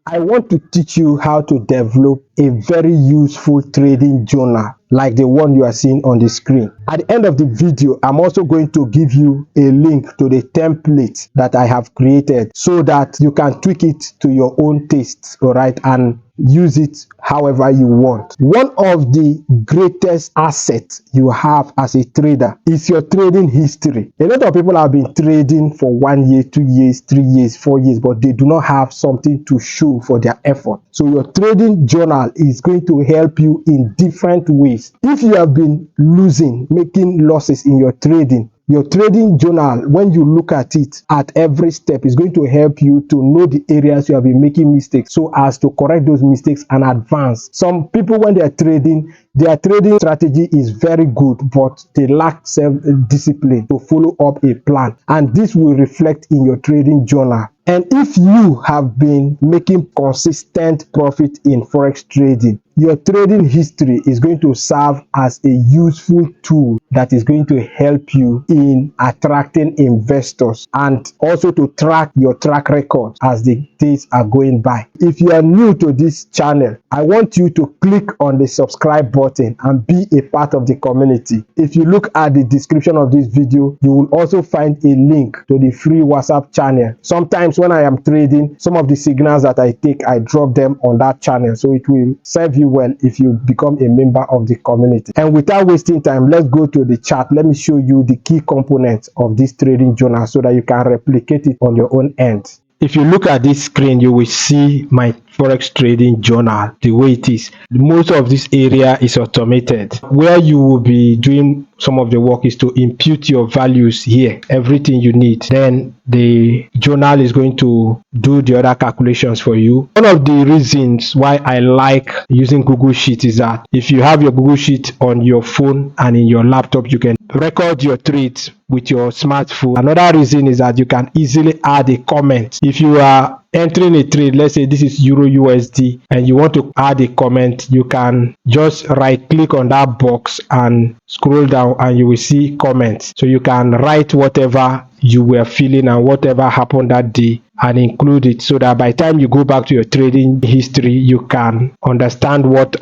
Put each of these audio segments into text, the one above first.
I want to teach you how to develop a very useful trading journal like the one you are seeing on the screen. At the end of the video, I'm also going to give you a link to the template that I have created so that you can tweak it to your own tastes, all right, and use it however you want. One of the greatest assets you have as a trader is your trading history. A lot of people have been trading for 1 year, 2 years, 3 years, 4 years, but they do not have something to show for their effort. So your trading journal is going to help you in different ways. If you have been losing, making losses in your trading journal, when you look at it at every step, is going to help you to know the areas you have been making mistakes so as to correct those mistakes and advance. Some people, when they are trading, their trading strategy is very good, but they lack self-discipline to follow up a plan, and this will reflect in your trading journal. And if you have been making consistent profit in Forex trading, your trading history is going to serve as a useful tool that is going to help you in attracting investors and also to track your track record as the days are going by. If you are new to this channel, I want you to click on the subscribe button and be a part of the community. If you look at the description of this video, you will also find a link to the free WhatsApp channel. Sometimes when I am trading, some of the signals that I take, I drop them on that channel, so it will serve you well if you become a member of the community. And without wasting time, let's go to the chart. Let me show you the key components of this trading journal so that you can replicate it on your own end. If you look at this screen, you will see my Forex trading journal the way it is. Most of this area is automated. Where you will be doing some of the work is to impute your values here, everything you need. Then the journal is going to do the other calculations for you. One of the reasons why I like using Google Sheet is that if you have your Google Sheet on your phone and in your laptop, you can record your trades with your smartphone. Another reason is that you can easily add a comment. If you are entering a trade, let's say this is Euro USD, and you want to add a comment, you can just right click on that box and scroll down and you will see comments. So you can write whatever you were feeling and whatever happened that day and include it, so that by the time you go back to your trading history, you can understand what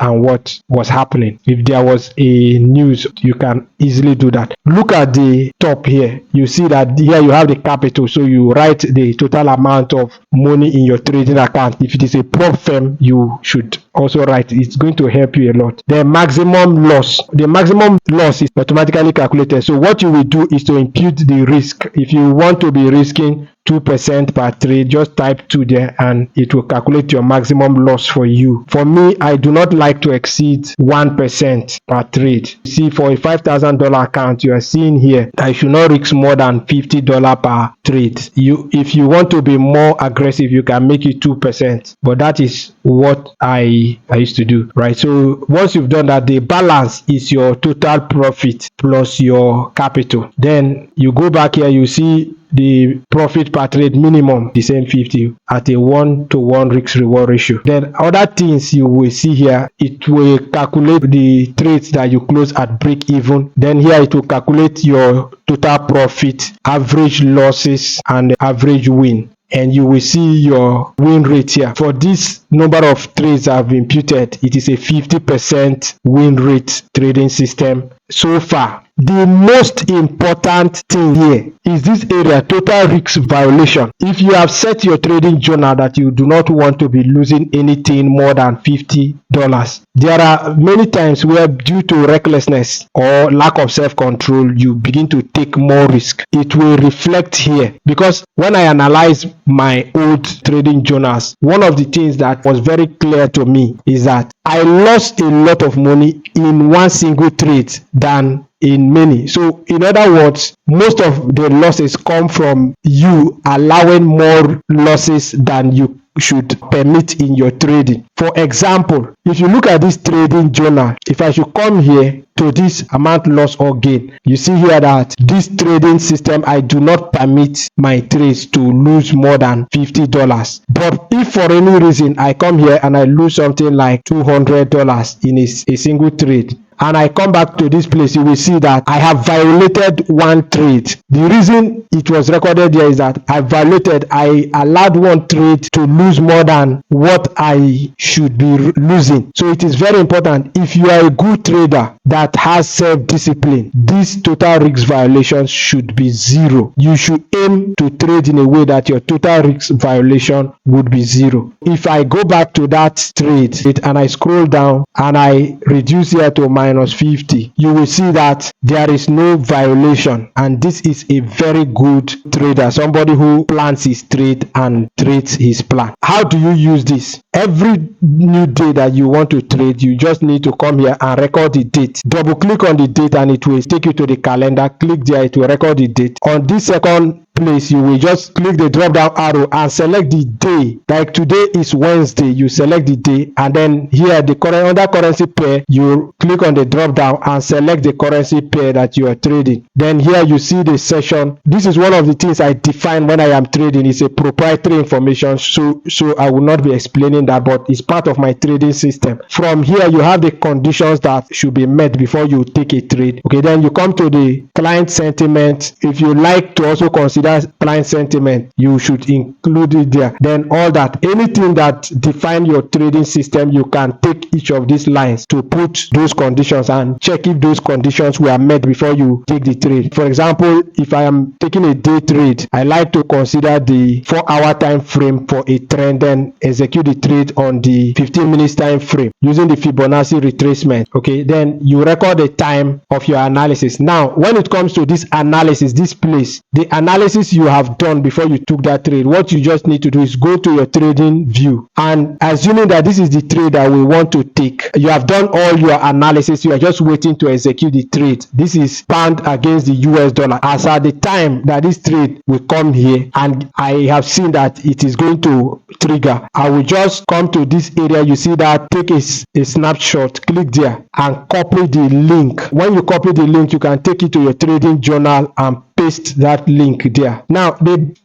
was happening. If there was a news, you can easily do that. Look at the top here. You see that here you have the capital, so you write the total amount of money in your trading account. If it is a prop firm, you should also write. It's going to help you a lot. The maximum loss is automatically calculated. So what you will do is to impute the risk. If you want to be risking 2% per trade, just type 2 there and it will calculate your maximum loss for you. For me, I do not like to exceed 1% per trade. See, for a $5,000 account, you are seeing here that I should not risk more than $50 per trade. If you want to be more aggressive, you can make it 2%, but that is what I used to do, right? So once you've done that, the balance is your total profit plus your capital. Then you go back here, you see the profit per trade minimum, the same 50 at a 1-to-1 risk reward ratio. Then other things you will see here, it will calculate the trades that you close at break even. Then here it will calculate your total profit, average losses and average win. And you will see your win rate here. For this number of trades I've imputed, it is a 50% win rate trading system so far. The most important thing here is this area, total risk violation. If you have set your trading journal that you do not want to be losing anything more than $50, there are many times where due to recklessness or lack of self-control, you begin to take more risk. It will reflect here, because when I analyze my old trading journals, one of the things that was very clear to me is that I lost a lot of money in one single trade than in many. So in other words, most of the losses come from you allowing more losses than you should permit in your trading. For example, if you look at this trading journal, if I should come here to this amount loss or gain, you see here that this trading system, I do not permit my trades to lose more than $50. But if for any reason I come here and I lose something like $200 in a single trade, and I come back to this place, you will see that I have violated one trade. The reason it was recorded here is that I allowed one trade to lose more than what I should be losing. So it is very important. If you are a good trader that has self-discipline, this total risk violation should be 0. You should aim to trade in a way that your total risk violation would be 0. If I go back to that trade and I scroll down and I reduce here to -50, you will see that there is no violation, and this is a very good trader, somebody who plans his trade and trades his plan. How do you use this? Every new day that you want to trade, you just need to come here and record the date. Double click on the date and it will take you to the calendar. Click there, it will record the date. On this second place, you will just click the drop down arrow and select the day. Like today is Wednesday, you select the day, and then here under currency pair, you click on the drop down and select the currency pair that you are trading. Then here you see the session. This is one of the things I define when I am trading. It's a proprietary information, so I will not be explaining that, but it's part of my trading system. From here you have the conditions that should be met before you take a trade. Okay, then you come to the client sentiment. If you like to also consider client sentiment, you should include it there. Then all that, anything that define your trading system, you can take each of these lines to put those conditions and check if those conditions were met before you take the trade. For example, if I am taking a day trade, I like to consider the 4-hour time frame for a trend, then execute the trade on the 15 minutes time frame using the Fibonacci retracement. Okay, then you record the time of your analysis. Now when it comes to this analysis, this place, the analysis you have done before you took that trade, what you just need to do is go to your trading view, and assuming that this is the trade that we want to take, you have done all your analysis, you are just waiting to execute the trade. This is pound against the US dollar. As at the time that this trade will come here and I have seen that it is going to trigger, I will just come to this area. You see that, take a snapshot, click there and copy the link. When you copy the link, you can take it to your trading journal and paste that link there. Now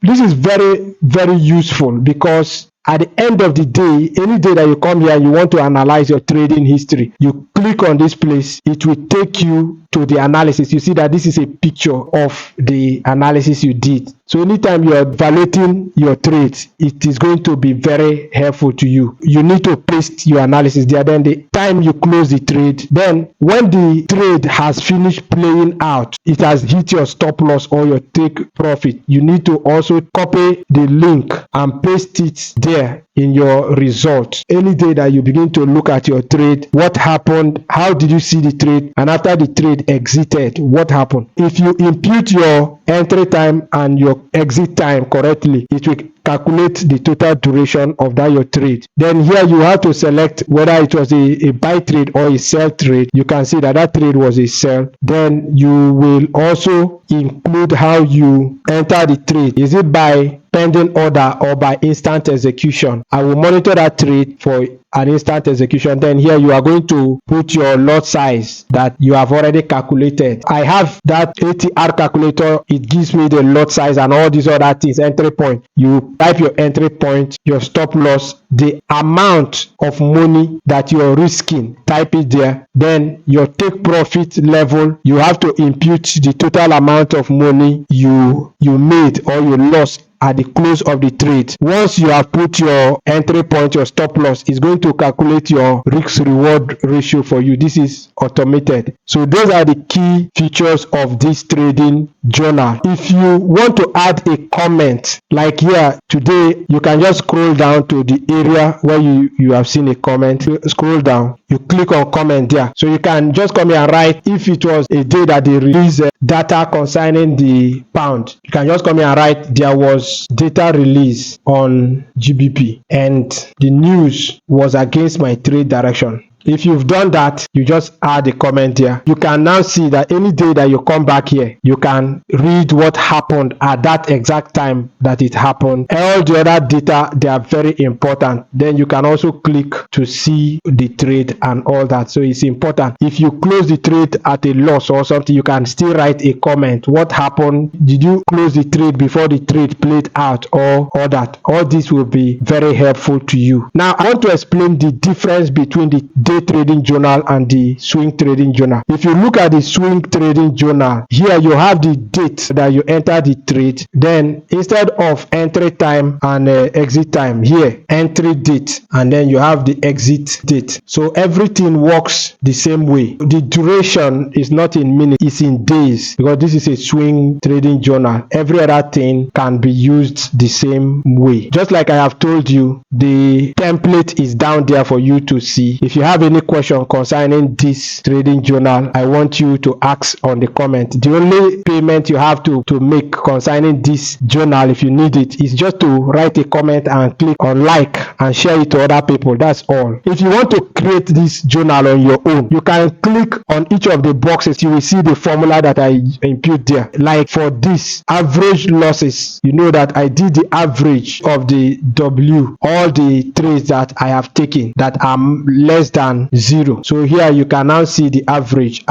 this is very, very useful, because at the end of the day, any day that you come here and you want to analyze your trading history, you click on this place, it will take you to the analysis. You see that this is a picture of the analysis you did. So anytime you are evaluating your trades, it is going to be very helpful to you. You need to paste your analysis there. Then the time you close the trade, then when the trade has finished playing out, it has hit your stop loss or your take profit, you need to also copy the link and paste it there in your results. Any day that you begin to look at your trade, what happened, how did you see the trade, and after the trade exited, what happened. If you impute your entry time and your exit time correctly, it will calculate the total duration of that your trade. Then here you have to select whether it was a buy trade or a sell trade. You can see that that trade was a sell. Then you will also include how you enter the trade. Is it by pending order or by instant execution? I will monitor that trade for an instant execution. Then here you are going to put your lot size that you have already calculated. I have that ATR calculator. It gives me the lot size and all these other things. Entry point, you type your entry point, your stop loss, the amount of money that you're risking, type it there. Then your take profit level, you have to impute the total amount of money you made or you lost at the close of the trade. Once you have put your entry point, your stop loss, is going to calculate your risk reward ratio for you. This is automated. So those are the key features of this trading journal. If you want to add a comment, like here today, you can just scroll down to the area where you have seen a comment. Scroll down, you click on comment there. So you can just come here and write, if it was a day that they released data concerning the pound, you can just come here and write, there was data release on GBP and the news was against my trade direction. If you've done that, you just add a comment here. You can now see that any day that you come back here, you can read what happened at that exact time that it happened. All the other data, they are very important. Then you can also click to see the trade and all that. So it's important. If you close the trade at a loss or something, you can still write a comment. What happened? Did you close the trade before the trade played out or all that? All this will be very helpful to you. Now, I want to explain the difference between the day trading journal and the swing trading journal. If you look at the swing trading journal, here you have the date that you enter the trade. Then instead of entry time and exit time, here entry date, and then you have the exit date. So everything works the same way. The duration is not in minutes, it's in days, because this is a swing trading journal. Every other thing can be used the same way. Just like I have told you, the template is down there for you to see. If you have any question concerning this trading journal, I want you to ask on the comment. The only payment you have to make concerning this journal, if you need it, is just to write a comment and click on like and share it to other people. That's all. If you want to create this journal on your own, you can click on each of the boxes. You will see the formula that I input there. Like for this average losses, you know that I did the average of the W, all the trades that I have taken that are less than 0. So here you can now see the average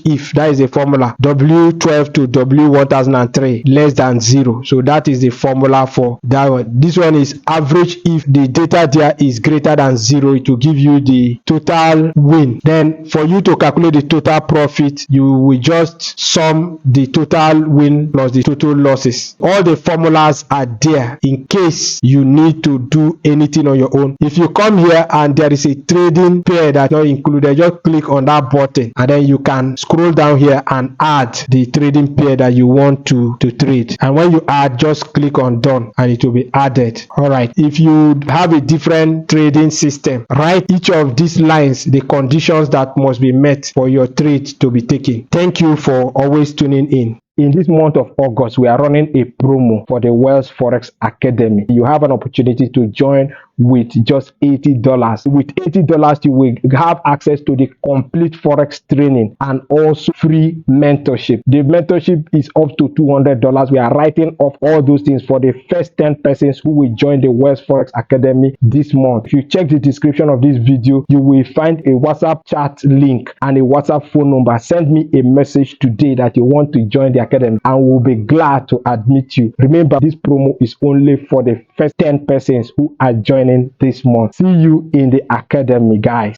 if, that is a formula, W12 to W1003 less than 0. So that is the formula for that one. This one is average if the data there is greater than 0, it will give you the total win. Then for you to calculate the total profit, you will just sum the total win plus the total losses. All the formulas are there in case you need to do anything on your own. If you come here and there is a trading pair that's not included, just click on that button and then you can scroll down here and add the trading pair that you want to trade. And when you add, just click on done and it will be added. All right, if you have a different trading system, write each of these lines the conditions that must be met for your trade to be taken. Thank you for always tuning in. In this month of August, we are running a promo for the Weldds Forex Academy. You have an opportunity to join with just $80. With $80, you will have access to the complete Forex training and also free mentorship. The mentorship is up to $200. We are writing off all those things for the first 10 persons who will join the Weldds Forex Academy this month. If you check the description of this video, you will find a WhatsApp chat link and a WhatsApp phone number. Send me a message today that you want to join the academy and we'll be glad to admit you. Remember, this promo is only for the first 10 persons who are joining this month. See you in the academy, guys.